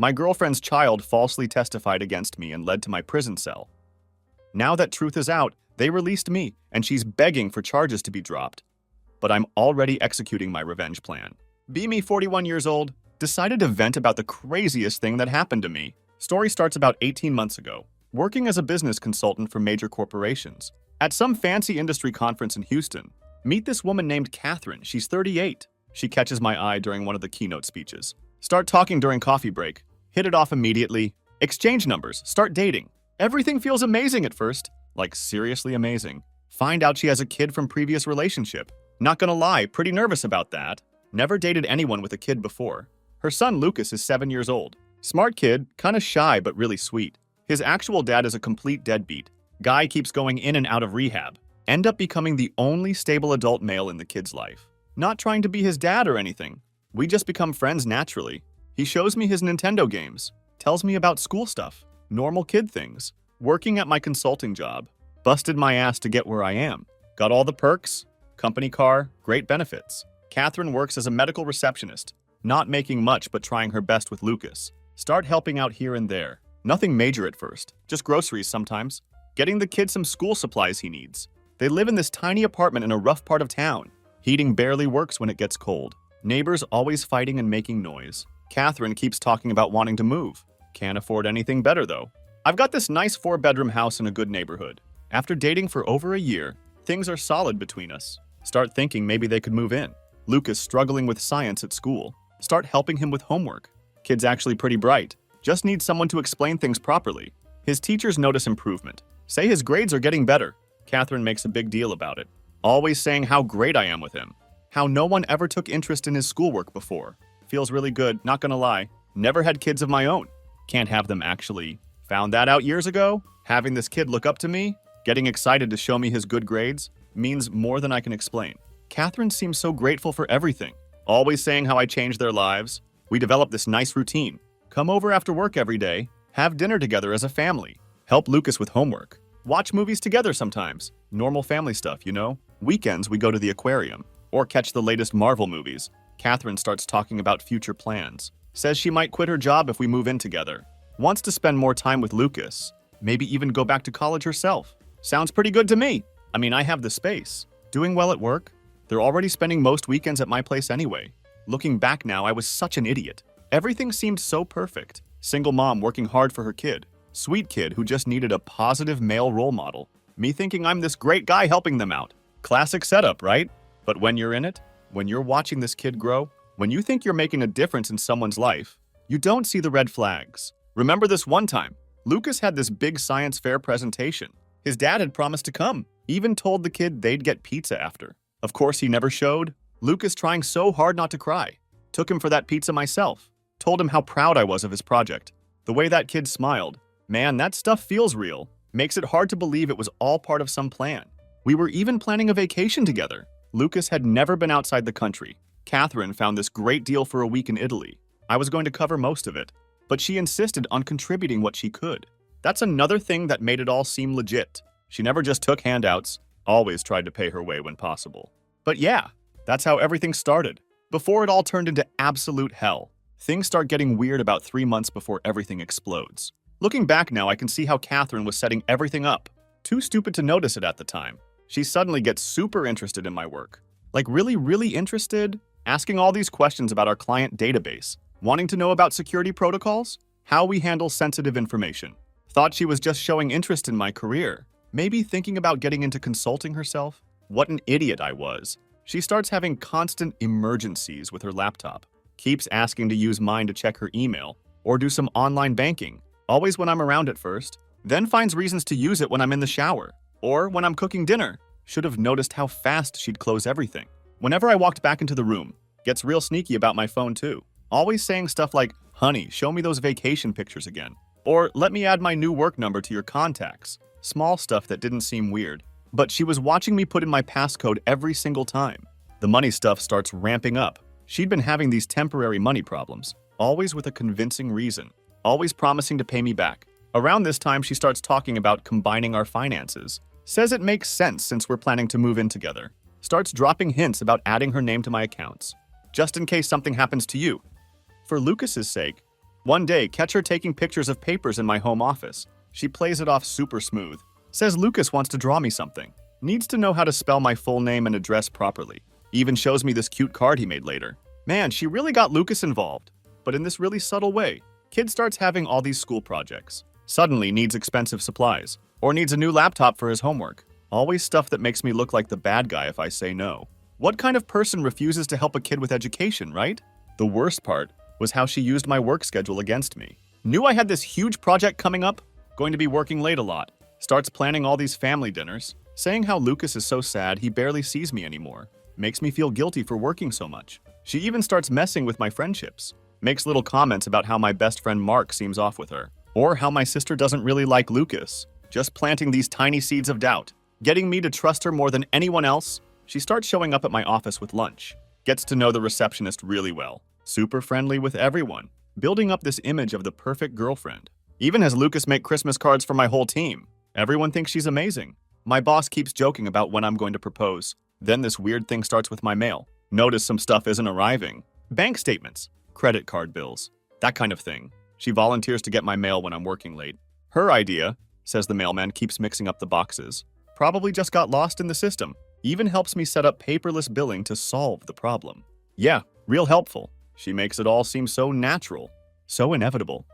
My girlfriend's child falsely testified against me and led to my prison cell. Now that truth is out, they released me, and she's begging for charges to be dropped. But I'm already executing my revenge plan. Me, 41 years old, decided to vent about the craziest thing that happened to me. Story starts about 18 months ago, working as a business consultant for major corporations. At some fancy industry conference in Houston, meet this woman named Catherine. She's 38. She catches my eye during one of the keynote speeches. Start talking during coffee break. Hit it off immediately. Exchange numbers. Start dating. Everything feels amazing at first. Like seriously amazing. Find out she has a kid from previous relationship. Not gonna lie, pretty nervous about that. Never dated anyone with a kid before. Her son Lucas is 7 years old. Smart kid, kinda shy but really sweet. His actual dad is a complete deadbeat. Guy keeps going in and out of rehab. End up becoming the only stable adult male in the kid's life. Not trying to be his dad or anything. We just become friends naturally. He shows me his Nintendo games. Tells me about school stuff. Normal kid things. Working at my consulting job. Busted my ass to get where I am. Got all the perks. Company car, great benefits. Catherine works as a medical receptionist. Not making much but trying her best with Lucas. Start helping out here and there. Nothing major at first. Just groceries sometimes. Getting the kid some school supplies he needs. They live in this tiny apartment in a rough part of town. Heating barely works when it gets cold. Neighbors always fighting and making noise. Catherine keeps talking about wanting to move. Can't afford anything better though. I've got this nice 4-bedroom house in a good neighborhood. After dating for over a year, things are solid between us. Start thinking maybe they could move in. Lucas struggling with science at school. Start helping him with homework. Kid's actually pretty bright. Just needs someone to explain things properly. His teachers notice improvement. Say his grades are getting better. Catherine makes a big deal about it. Always saying how great I am with him. How no one ever took interest in his schoolwork before. Feels really good, not gonna lie. Never had kids of my own. Can't have them actually. Found that out years ago. Having this kid look up to me, getting excited to show me his good grades, means more than I can explain. Catherine seems so grateful for everything. Always saying how I changed their lives. We developed this nice routine. Come over after work every day. Have dinner together as a family. Help Lucas with homework. Watch movies together sometimes. Normal family stuff, you know? Weekends we go to the aquarium. Or catch the latest Marvel movies. Catherine starts talking about future plans. Says she might quit her job if we move in together. Wants to spend more time with Lucas. Maybe even go back to college herself. Sounds pretty good to me. I mean, I have the space. Doing well at work. They're already spending most weekends at my place anyway. Looking back now, I was such an idiot. Everything seemed so perfect. Single mom working hard for her kid. Sweet kid who just needed a positive male role model. Me thinking I'm this great guy helping them out. Classic setup, right? But when you're in it, when you're watching this kid grow, when you think you're making a difference in someone's life, you don't see the red flags. Remember this one time, Lucas had this big science fair presentation. His dad had promised to come, even told the kid they'd get pizza after. Of course, he never showed. Lucas trying so hard not to cry. Took him for that pizza myself. Told him how proud I was of his project. The way that kid smiled. Man, that stuff feels real. Makes it hard to believe it was all part of some plan. We were even planning a vacation together. Lucas had never been outside the country. Catherine found this great deal for a week in Italy. I was going to cover most of it, but she insisted on contributing what she could. That's another thing that made it all seem legit. She never just took handouts, always tried to pay her way when possible. But yeah, that's how everything started. Before it all turned into absolute hell. Things start getting weird about 3 months before everything explodes. Looking back now, I can see how Catherine was setting everything up. Too stupid to notice it at the time. She suddenly gets super interested in my work. Like really interested? Asking all these questions about our client database. Wanting to know about security protocols? How we handle sensitive information. Thought she was just showing interest in my career. Maybe thinking about getting into consulting herself? What an idiot I was. She starts having constant emergencies with her laptop. Keeps asking to use mine to check her email or do some online banking. Always when I'm around at first. Then finds reasons to use it when I'm in the shower or when I'm cooking dinner. Should have noticed how fast she'd close everything. Whenever I walked back into the room, gets real sneaky about my phone too. Always saying stuff like, "Honey, show me those vacation pictures again." Or, "Let me add my new work number to your contacts." Small stuff that didn't seem weird. But she was watching me put in my passcode every single time. The money stuff starts ramping up. She'd been having these temporary money problems, always with a convincing reason, always promising to pay me back. Around this time, she starts talking about combining our finances. Says it makes sense since we're planning to move in together. Starts dropping hints about adding her name to my accounts, just in case something happens to you. For Lucas's sake, One day, catch her taking pictures of papers in my home office. She plays it off super smooth. Says Lucas wants to draw me something. Needs to know how to spell my full name and address properly. Even shows me this cute card he made later. Man, she really got Lucas involved. But in this really subtle way. Kid starts having all these school projects. Suddenly needs expensive supplies. Or needs a new laptop for his homework. Always stuff that makes me look like the bad guy if I say no. What kind of person refuses to help a kid with education, right? The worst part was how she used my work schedule against me. Knew I had this huge project coming up, going to be working late a lot. Starts planning all these family dinners, saying how Lucas is so sad he barely sees me anymore. Makes me feel guilty for working so much. She even starts messing with my friendships. Makes little comments about how my best friend Mark seems off with her. Or how my sister doesn't really like Lucas. Just planting these tiny seeds of doubt. Getting me to trust her more than anyone else. She starts showing up at my office with lunch. Gets to know the receptionist really well. Super friendly with everyone. Building up this image of the perfect girlfriend. Even has Lucas make Christmas cards for my whole team. Everyone thinks she's amazing. My boss keeps joking about when I'm going to propose. Then this weird thing starts with my mail. Notice some stuff isn't arriving. Bank statements, credit card bills, that kind of thing. She volunteers to get my mail when I'm working late. Her idea, says the mailman keeps mixing up the boxes. Probably just got lost in the system. Even helps me set up paperless billing to solve the problem. Yeah, real helpful. She makes it all seem so natural, so inevitable.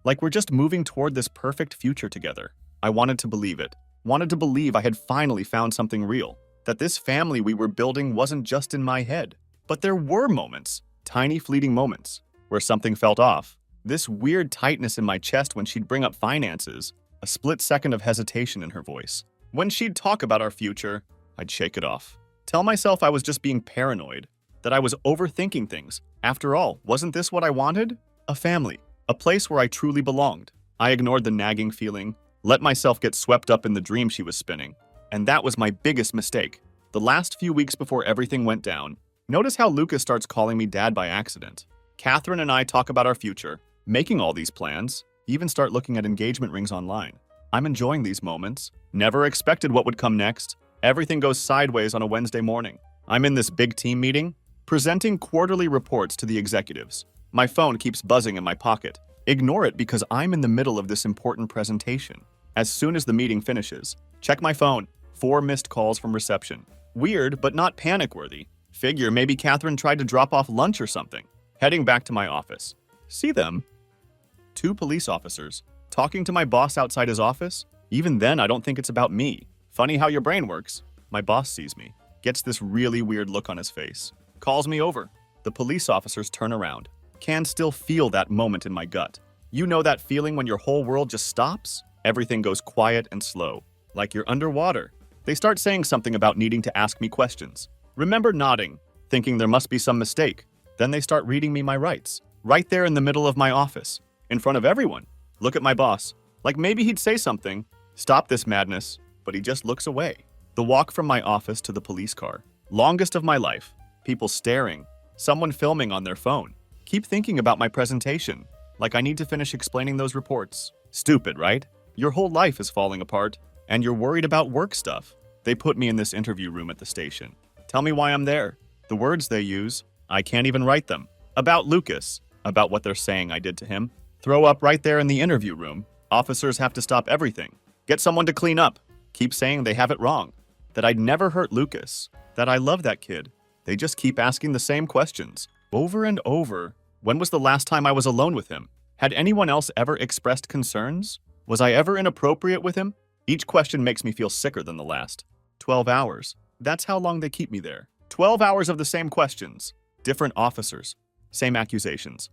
Like we're just moving toward this perfect future together. I wanted to believe it. Wanted to believe I had finally found something real. That this family we were building wasn't just in my head. But there were moments, tiny fleeting moments, where something felt off. This weird tightness in my chest when she'd bring up finances, a split second of hesitation in her voice. When she'd talk about our future, I'd shake it off. Tell myself I was just being paranoid, that I was overthinking things. After all, wasn't this what I wanted? A family, a place where I truly belonged. I ignored the nagging feeling, let myself get swept up in the dream she was spinning. And that was my biggest mistake. The last few weeks before everything went down, notice how Lucas starts calling me dad by accident. Catherine and I talk about our future, making all these plans, even start looking at engagement rings online. I'm enjoying these moments. Never expected what would come next. Everything goes sideways on a Wednesday morning. I'm in this big team meeting, presenting quarterly reports to the executives. My phone keeps buzzing in my pocket. Ignore it because I'm in the middle of this important presentation. As soon as the meeting finishes, check my phone. 4 missed calls from reception. Weird, but not panic-worthy. Figure maybe Catherine tried to drop off lunch or something. Heading back to my office. See them? 2 police officers. Talking to my boss outside his office? Even then, I don't think it's about me. Funny how your brain works. My boss sees me. Gets this really weird look on his face. Calls me over. The police officers turn around. Can still feel that moment in my gut. You know that feeling when your whole world just stops? Everything goes quiet and slow. Like you're underwater. They start saying something about needing to ask me questions. Remember nodding, thinking there must be some mistake. Then they start reading me my rights. Right there in the middle of my office. In front of everyone. Look at my boss. Like maybe he'd say something. Stop this madness. But he just looks away. The walk from my office to the police car. Longest of my life. People staring. Someone filming on their phone. Keep thinking about my presentation. Like I need to finish explaining those reports. Stupid, right? Your whole life is falling apart. And you're worried about work stuff. They put me in this interview room at the station. Tell me why I'm there. The words they use, I can't even write them. About Lucas. About what they're saying I did to him. Throw up right there in the interview room. Officers have to stop everything. Get someone to clean up. Keep saying they have it wrong. That I'd never hurt Lucas. That I love that kid. They just keep asking the same questions. Over and over. When was the last time I was alone with him? Had anyone else ever expressed concerns? Was I ever inappropriate with him? Each question makes me feel sicker than the last. 12 hours. That's how long they keep me there. 12 hours of the same questions. Different officers. Same accusations.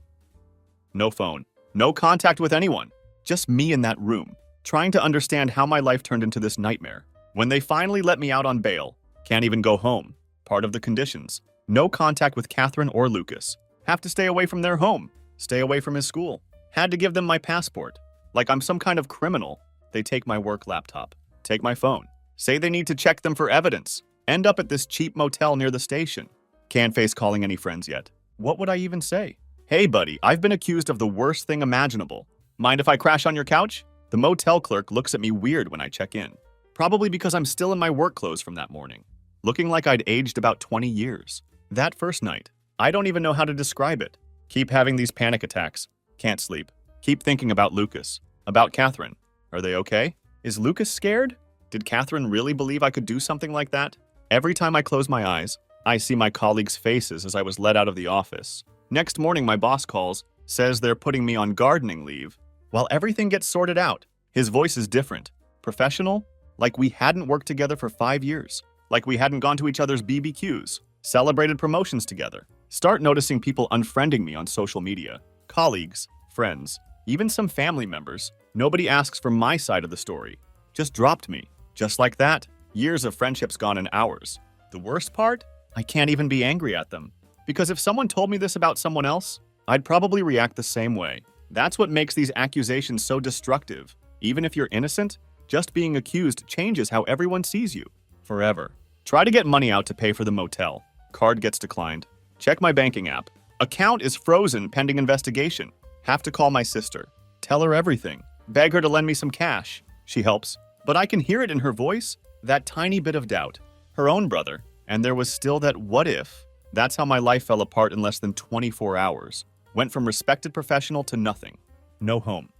No phone. No contact with anyone. Just me in that room. Trying to understand how my life turned into this nightmare. When they finally let me out on bail. Can't even go home. Part of the conditions. No contact with Catherine or Lucas. Have to stay away from their home. Stay away from his school. Had to give them my passport. Like I'm some kind of criminal. They take my work laptop. Take my phone. Say they need to check them for evidence. End up at this cheap motel near the station. Can't face calling any friends yet. What would I even say? Hey buddy, I've been accused of the worst thing imaginable. Mind if I crash on your couch? The motel clerk looks at me weird when I check in. Probably because I'm still in my work clothes from that morning. Looking like I'd aged about 20 years. That first night, I don't even know how to describe it. Keep having these panic attacks. Can't sleep. Keep thinking about Lucas. About Catherine. Are they okay? Is Lucas scared? Did Catherine really believe I could do something like that? Every time I close my eyes, I see my colleagues' faces as I was let out of the office. Next morning, my boss calls, says they're putting me on gardening leave. While everything gets sorted out, his voice is different. Professional? Like we hadn't worked together for 5 years. Like we hadn't gone to each other's BBQs. Celebrated promotions together. Start noticing people unfriending me on social media. Colleagues, friends, even some family members. Nobody asks for my side of the story. Just dropped me. Just like that, years of friendships gone in hours. The worst part? I can't even be angry at them. Because if someone told me this about someone else, I'd probably react the same way. That's what makes these accusations so destructive. Even if you're innocent, just being accused changes how everyone sees you. Forever. Try to get money out to pay for the motel. Card gets declined. Check my banking app. Account is frozen pending investigation. Have to call my sister. Tell her everything. Beg her to lend me some cash. She helps. But I can hear it in her voice, that tiny bit of doubt. Her own brother. And there was still that what if. That's how my life fell apart in less than 24 hours. Went from respected professional to nothing. No home.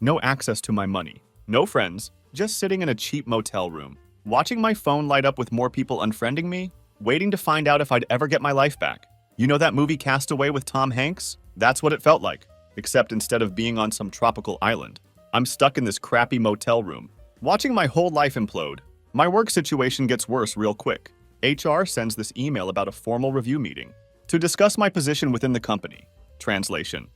No access to my money. No friends. Just sitting in a cheap motel room. Watching my phone light up with more people unfriending me. Waiting to find out if I'd ever get my life back. You know that movie Castaway with Tom Hanks? That's what it felt like. Except instead of being on some tropical island, I'm stuck in this crappy motel room. Watching my whole life implode. My work situation gets worse real quick. HR sends this email about a formal review meeting to discuss my position within the company. Translation.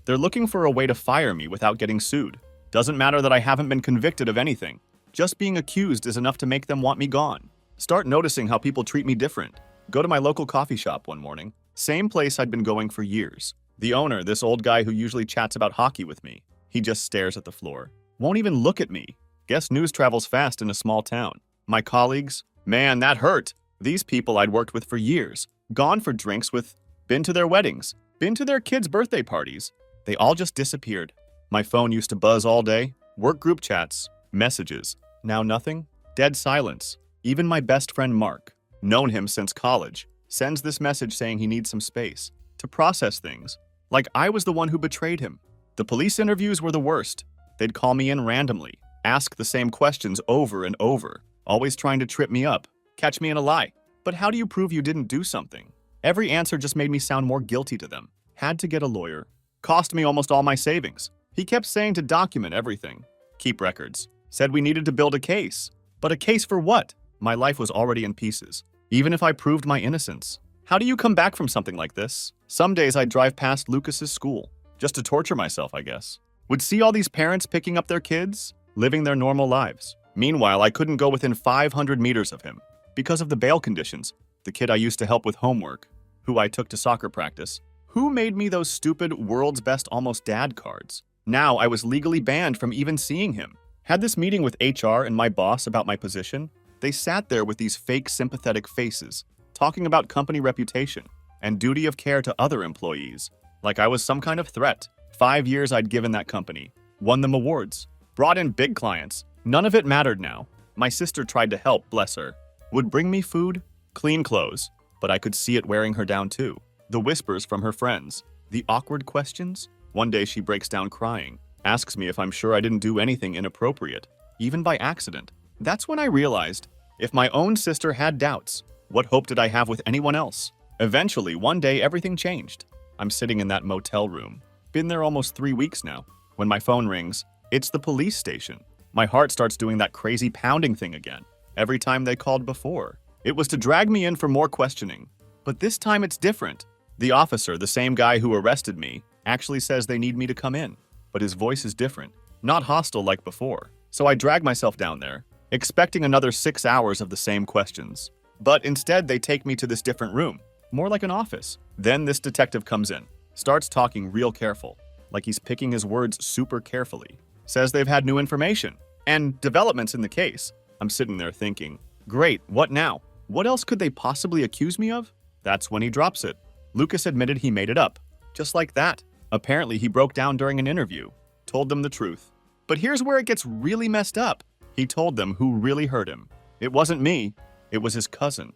They're looking for a way to fire me without getting sued. Doesn't matter that I haven't been convicted of anything. Just being accused is enough to make them want me gone. Start noticing how people treat me different. Go to my local coffee shop one morning. Same place I'd been going for years. The owner, this old guy who usually chats about hockey with me. He just stares at the floor. Won't even look at me. Guess news travels fast in a small town. My colleagues? Man, that hurt. These people I'd worked with for years. Gone for drinks with. Been to their weddings. Been to their kids' birthday parties. They all just disappeared. My phone used to buzz all day. Work group chats. Messages. Now nothing. Dead silence. Even my best friend Mark, known him since college, sends this message saying he needs some space to process things. Like I was the one who betrayed him. The police interviews were the worst. They'd call me in randomly, ask the same questions over and over, always trying to trip me up, catch me in a lie. But how do you prove you didn't do something? Every answer just made me sound more guilty to them. Had to get a lawyer. Cost me almost all my savings. He kept saying to document everything. Keep records. Said we needed to build a case. But a case for what? My life was already in pieces. Even if I proved my innocence. How do you come back from something like this? Some days I'd drive past Lucas's school. Just to torture myself, I guess. Would see all these parents picking up their kids, living their normal lives. Meanwhile, I couldn't go within 500 meters of him. Because of the bail conditions. The kid I used to help with homework. Who I took to soccer practice. Who made me those stupid world's best almost dad cards? Now I was legally banned from even seeing him. Had this meeting with HR and my boss about my position. They sat there with these fake sympathetic faces, talking about company reputation and duty of care to other employees, like I was some kind of threat. 5 years I'd given that company, won them awards, brought in big clients. None of it mattered now. My sister tried to help, bless her. Would bring me food, clean clothes, but I could see it wearing her down too. The whispers from her friends, the awkward questions. One day she breaks down crying, asks me if I'm sure I didn't do anything inappropriate, even by accident. That's when I realized, if my own sister had doubts, what hope did I have with anyone else? Eventually, one day, everything changed. I'm sitting in that motel room. Been there almost 3 weeks now. When my phone rings, it's the police station. My heart starts doing that crazy pounding thing again. Every time they called before. It was to drag me in for more questioning. But this time it's different. The officer, the same guy who arrested me, actually says they need me to come in. But his voice is different. Not hostile like before. So I drag myself down there, expecting another 6 hours of the same questions. But instead, they take me to this different room, more like an office. Then this detective comes in, starts talking real careful, like he's picking his words super carefully. Says they've had new information and developments in the case. I'm sitting there thinking, great, what now? What else could they possibly accuse me of? That's when he drops it. Lucas admitted he made it up. Just like that. Apparently, he broke down during an interview, told them the truth. But here's where it gets really messed up. He told them who really hurt him. It wasn't me. It was his cousin,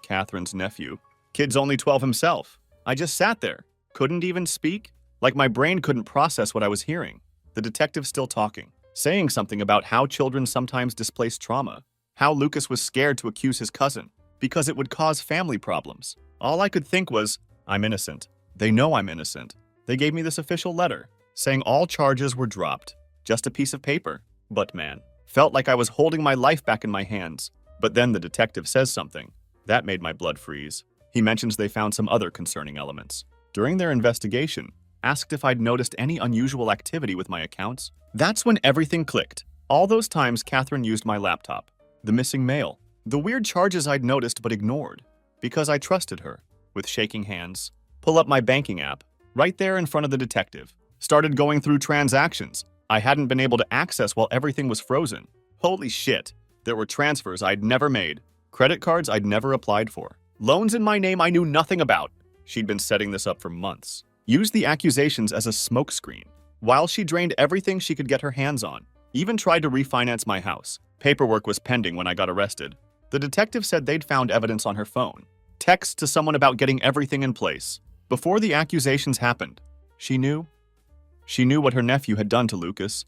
Catherine's nephew. Kid's only 12 himself. I just sat there. Couldn't even speak. Like my brain couldn't process what I was hearing. The detective still talking, saying something about how children sometimes displace trauma, how Lucas was scared to accuse his cousin because it would cause family problems. All I could think was, I'm innocent. They know I'm innocent. They gave me this official letter saying all charges were dropped. Just a piece of paper. But man, felt like I was holding my life back in my hands. But then the detective says something. That made my blood freeze. He mentions they found some other concerning elements. During their investigation, asked if I'd noticed any unusual activity with my accounts. That's when everything clicked. All those times Catherine used my laptop. The missing mail. The weird charges I'd noticed but ignored. Because I trusted her. With shaking hands. Pull up my banking app. Right there in front of the detective. Started going through transactions I hadn't been able to access while everything was frozen. Holy shit. There were transfers I'd never made. Credit cards I'd never applied for. Loans in my name I knew nothing about. She'd been setting this up for months. Used the accusations as a smokescreen. While she drained everything she could get her hands on. Even tried to refinance my house. Paperwork was pending when I got arrested. The detective said they'd found evidence on her phone. Texts to someone about getting everything in place. Before the accusations happened, she knew. She knew what her nephew had done to Lucas.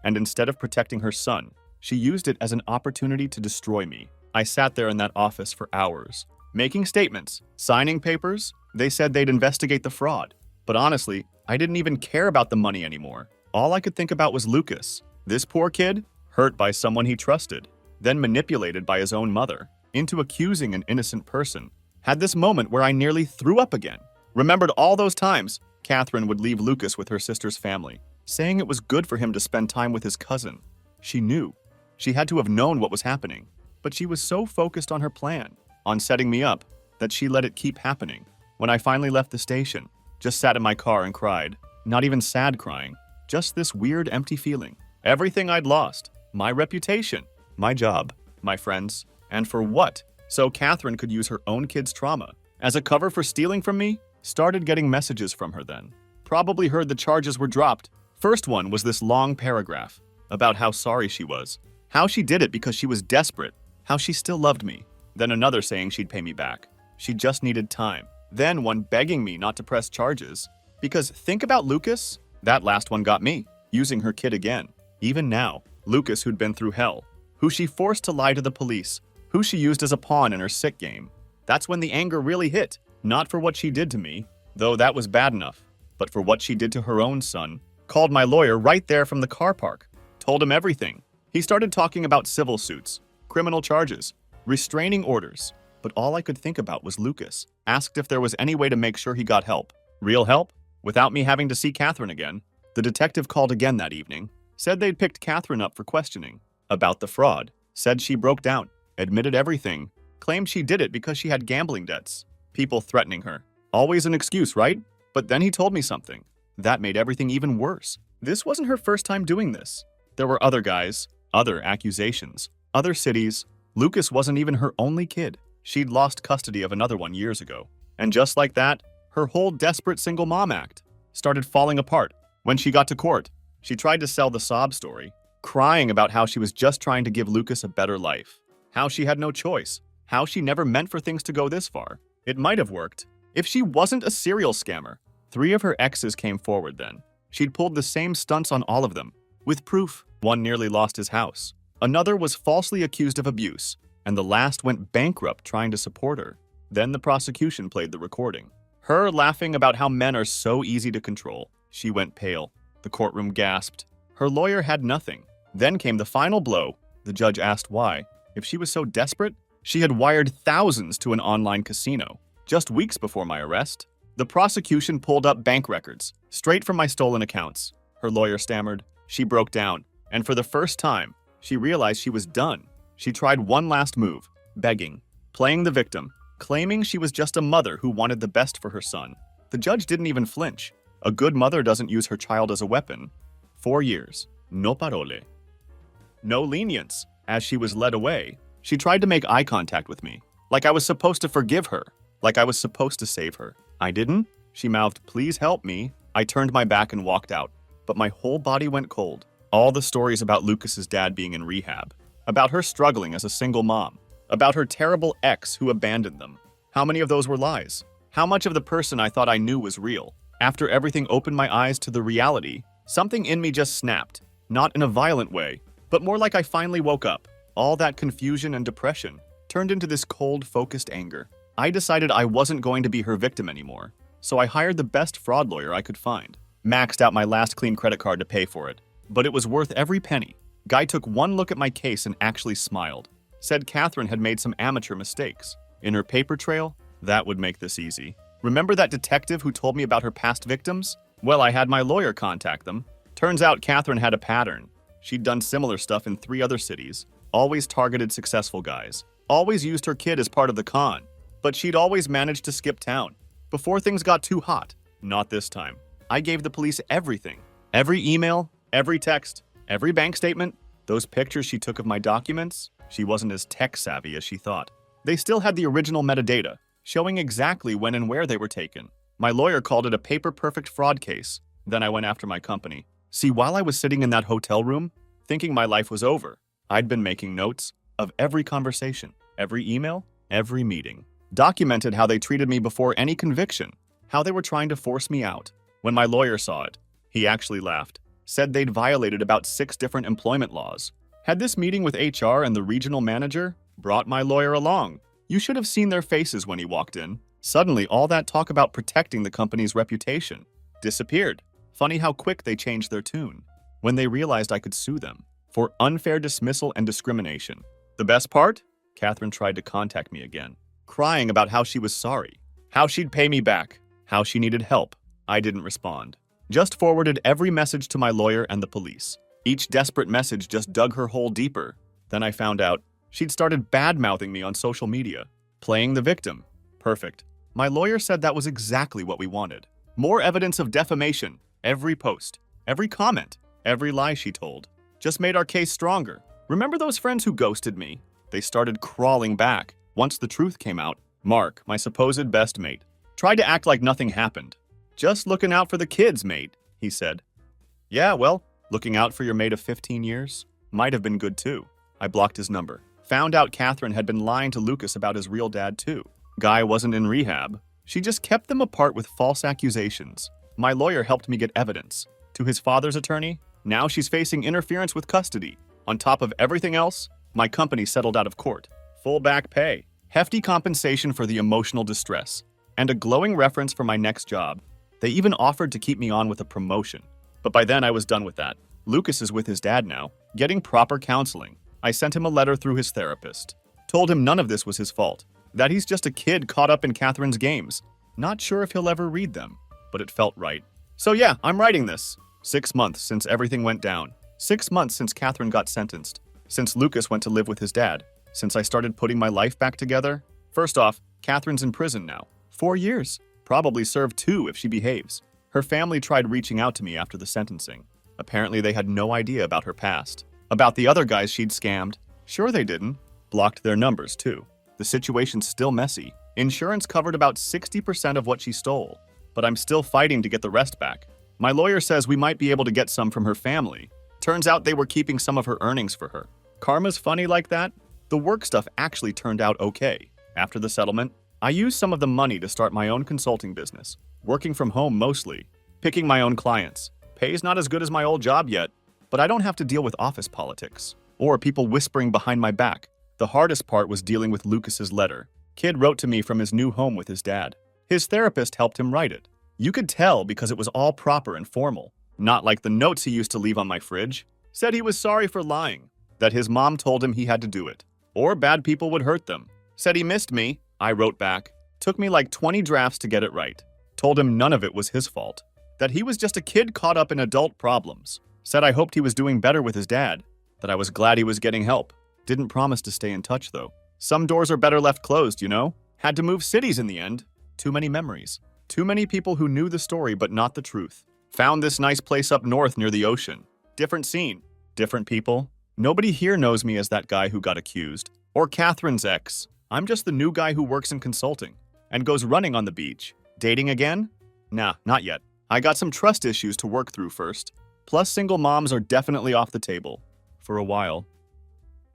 And instead of protecting her son, she used it as an opportunity to destroy me. I sat there in that office for hours. Making statements, signing papers. They said they'd investigate the fraud. But honestly, I didn't even care about the money anymore. All I could think about was Lucas. This poor kid, hurt by someone he trusted, then manipulated by his own mother, into accusing an innocent person. Had this moment where I nearly threw up again. Remembered all those times Catherine would leave Lucas with her sister's family, saying it was good for him to spend time with his cousin. She knew. She had to have known what was happening. But she was so focused on her plan, on setting me up, that she let it keep happening. When I finally left the station, just sat in my car and cried. Not even sad crying. Just this weird empty feeling. Everything I'd lost. My reputation. My job. My friends. And for what? So Catherine could use her own kid's trauma as a cover for stealing from me? Started getting messages from her then. Probably heard the charges were dropped. First one was this long paragraph about how sorry she was. How she did it because she was desperate. How she still loved me. Then another saying she'd pay me back. She just needed time. Then one begging me not to press charges. Because think about Lucas. That last one got me. Using her kid again. Even now, Lucas who'd been through hell. Who she forced to lie to the police. Who she used as a pawn in her sick game. That's when the anger really hit. Not for what she did to me, though that was bad enough, but for what she did to her own son. Called my lawyer right there from the car park. Told him everything. He started talking about civil suits, criminal charges, restraining orders. But all I could think about was Lucas. Asked if there was any way to make sure he got help. Real help? Without me having to see Catherine again. The detective called again that evening. Said they'd picked Catherine up for questioning. About the fraud. Said she broke down. Admitted everything. Claimed she did it because she had gambling debts. People threatening her. Always an excuse, right? But then he told me something. That made everything even worse. This wasn't her first time doing this. There were other guys, other accusations, other cities. Lucas wasn't even her only kid. She'd lost custody of another one years ago. And just like that, her whole desperate single mom act started falling apart. When she got to court, she tried to sell the sob story, crying about how she was just trying to give Lucas a better life. How she had no choice. How she never meant for things to go this far. It might have worked if she wasn't a serial scammer. 3 of her exes came forward then. She'd pulled the same stunts on all of them, with proof. One nearly lost his house. Another was falsely accused of abuse, and the last went bankrupt trying to support her. Then the prosecution played the recording. Her laughing about how men are so easy to control. She went pale. The courtroom gasped. Her lawyer had nothing. Then came the final blow. The judge asked why. If she was so desperate, she had wired thousands to an online casino. Just weeks before my arrest, the prosecution pulled up bank records, straight from my stolen accounts. Her lawyer stammered. She broke down, and for the first time, she realized she was done. She tried one last move, begging, playing the victim, claiming she was just a mother who wanted the best for her son. The judge didn't even flinch. A good mother doesn't use her child as a weapon. 4 years. No parole. No lenience. As she was led away, she tried to make eye contact with me, like I was supposed to forgive her, like I was supposed to save her. I didn't. She mouthed, "Please help me." I turned my back and walked out, but my whole body went cold. All the stories about Lucas's dad being in rehab, about her struggling as a single mom, about her terrible ex who abandoned them. How many of those were lies? How much of the person I thought I knew was real? After everything opened my eyes to the reality, something in me just snapped. Not in a violent way, but more like I finally woke up. All that confusion and depression turned into this cold, focused anger. I decided I wasn't going to be her victim anymore, so I hired the best fraud lawyer I could find. Maxed out my last clean credit card to pay for it, but it was worth every penny. Guy took one look at my case and actually smiled. Said Catherine had made some amateur mistakes. In her paper trail, that would make this easy. Remember that detective who told me about her past victims? Well, I had my lawyer contact them. Turns out Catherine had a pattern. She'd done similar stuff in 3 other cities. Always targeted successful guys. Always used her kid as part of the con. But she'd always managed to skip town. Before things got too hot. Not this time. I gave the police everything. Every email, every text, every bank statement. Those pictures she took of my documents, she wasn't as tech-savvy as she thought. They still had the original metadata, showing exactly when and where they were taken. My lawyer called it a paper-perfect fraud case. Then I went after my company. See, while I was sitting in that hotel room, thinking my life was over, I'd been making notes of every conversation, every email, every meeting. Documented how they treated me before any conviction, how they were trying to force me out. When my lawyer saw it, he actually laughed, said they'd violated about 6 different employment laws. Had this meeting with HR and the regional manager brought my lawyer along. You should have seen their faces when he walked in. Suddenly, all that talk about protecting the company's reputation disappeared. Funny how quick they changed their tune when they realized I could sue them for unfair dismissal and discrimination. The best part? Catherine tried to contact me again, crying about how she was sorry, how she'd pay me back, how she needed help. I didn't respond. Just forwarded every message to my lawyer and the police. Each desperate message just dug her hole deeper. Then I found out she'd started bad-mouthing me on social media, playing the victim. Perfect. My lawyer said that was exactly what we wanted. More evidence of defamation. Every post, every comment, every lie she told just made our case stronger. Remember those friends who ghosted me? They started crawling back. Once the truth came out, Mark, my supposed best mate, tried to act like nothing happened. Just looking out for the kids, mate, he said. Yeah, well, looking out for your mate of 15 years might have been good too. I blocked his number. Found out Catherine had been lying to Lucas about his real dad too. Guy wasn't in rehab. She just kept them apart with false accusations. My lawyer helped me get evidence. To his father's attorney, now she's facing interference with custody. On top of everything else, my company settled out of court. Full back pay, hefty compensation for the emotional distress, and a glowing reference for my next job. They even offered to keep me on with a promotion. But by then I was done with that. Lucas is with his dad now, getting proper counseling. I sent him a letter through his therapist. Told him none of this was his fault. That he's just a kid caught up in Catherine's games. Not sure if he'll ever read them, but it felt right. So yeah, I'm writing this. 6 months since everything went down. 6 months since Catherine got sentenced. Since Lucas went to live with his dad. Since I started putting my life back together. First off, Catherine's in prison now. 4 years. Probably serve 2 if she behaves. Her family tried reaching out to me after the sentencing. Apparently they had no idea about her past. About the other guys she'd scammed. Sure they didn't. Blocked their numbers too. The situation's still messy. Insurance covered about 60% of what she stole. But I'm still fighting to get the rest back. My lawyer says we might be able to get some from her family. Turns out they were keeping some of her earnings for her. Karma's funny like that. The work stuff actually turned out okay. After the settlement, I used some of the money to start my own consulting business. Working from home mostly. Picking my own clients. Pay's not as good as my old job yet, but I don't have to deal with office politics. Or people whispering behind my back. The hardest part was dealing with Lucas's letter. Kid wrote to me from his new home with his dad. His therapist helped him write it. You could tell because it was all proper and formal. Not like the notes he used to leave on my fridge. Said he was sorry for lying. That his mom told him he had to do it. Or bad people would hurt them. Said he missed me. I wrote back. Took me like 20 drafts to get it right. Told him none of it was his fault. That he was just a kid caught up in adult problems. Said I hoped he was doing better with his dad. That I was glad he was getting help. Didn't promise to stay in touch though. Some doors are better left closed, you know? Had to move cities in the end. Too many memories. Too many people who knew the story but not the truth. Found this nice place up north near the ocean. Different scene. Different people. Nobody here knows me as that guy who got accused. Or Catherine's ex. I'm just the new guy who works in consulting. And goes running on the beach. Dating again? Nah, not yet. I got some trust issues to work through first. Plus single moms are definitely off the table. For a while.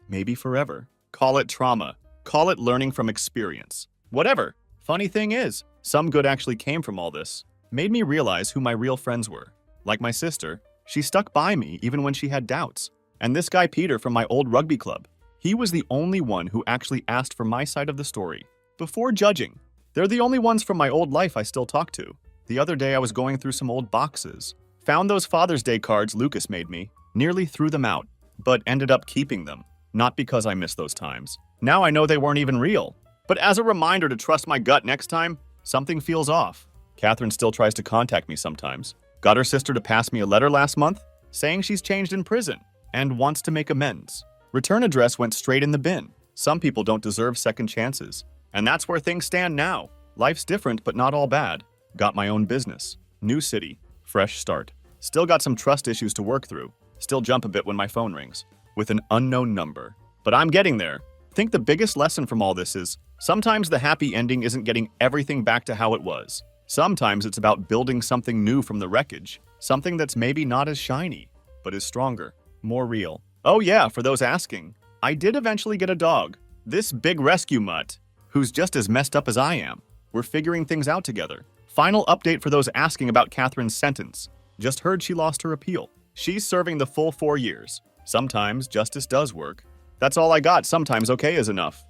Maybe forever. Call it trauma. Call it learning from experience. Whatever. Funny thing is, some good actually came from all this. Made me realize who my real friends were. Like my sister, she stuck by me even when she had doubts. And this guy Peter from my old rugby club, he was the only one who actually asked for my side of the story. Before judging, they're the only ones from my old life I still talk to. The other day I was going through some old boxes. Found those Father's Day cards Lucas made me, nearly threw them out, but ended up keeping them. Not because I miss those times. Now I know they weren't even real. But as a reminder to trust my gut next time, something feels off. Catherine still tries to contact me sometimes. Got her sister to pass me a letter last month, saying she's changed in prison and wants to make amends. Return address went straight in the bin. Some people don't deserve second chances. And that's where things stand now. Life's different, but not all bad. Got my own business. New city. Fresh start. Still got some trust issues to work through. Still jump a bit when my phone rings. With an unknown number. But I'm getting there. Think the biggest lesson from all this is, sometimes the happy ending isn't getting everything back to how it was. Sometimes it's about building something new from the wreckage. Something that's maybe not as shiny, but is stronger. More real. Oh yeah, for those asking, I did eventually get a dog. This big rescue mutt, who's just as messed up as I am. We're figuring things out together. Final update for those asking about Catherine's sentence. Just heard she lost her appeal. She's serving the full 4 years. Sometimes justice does work. That's all I got. Sometimes okay is enough.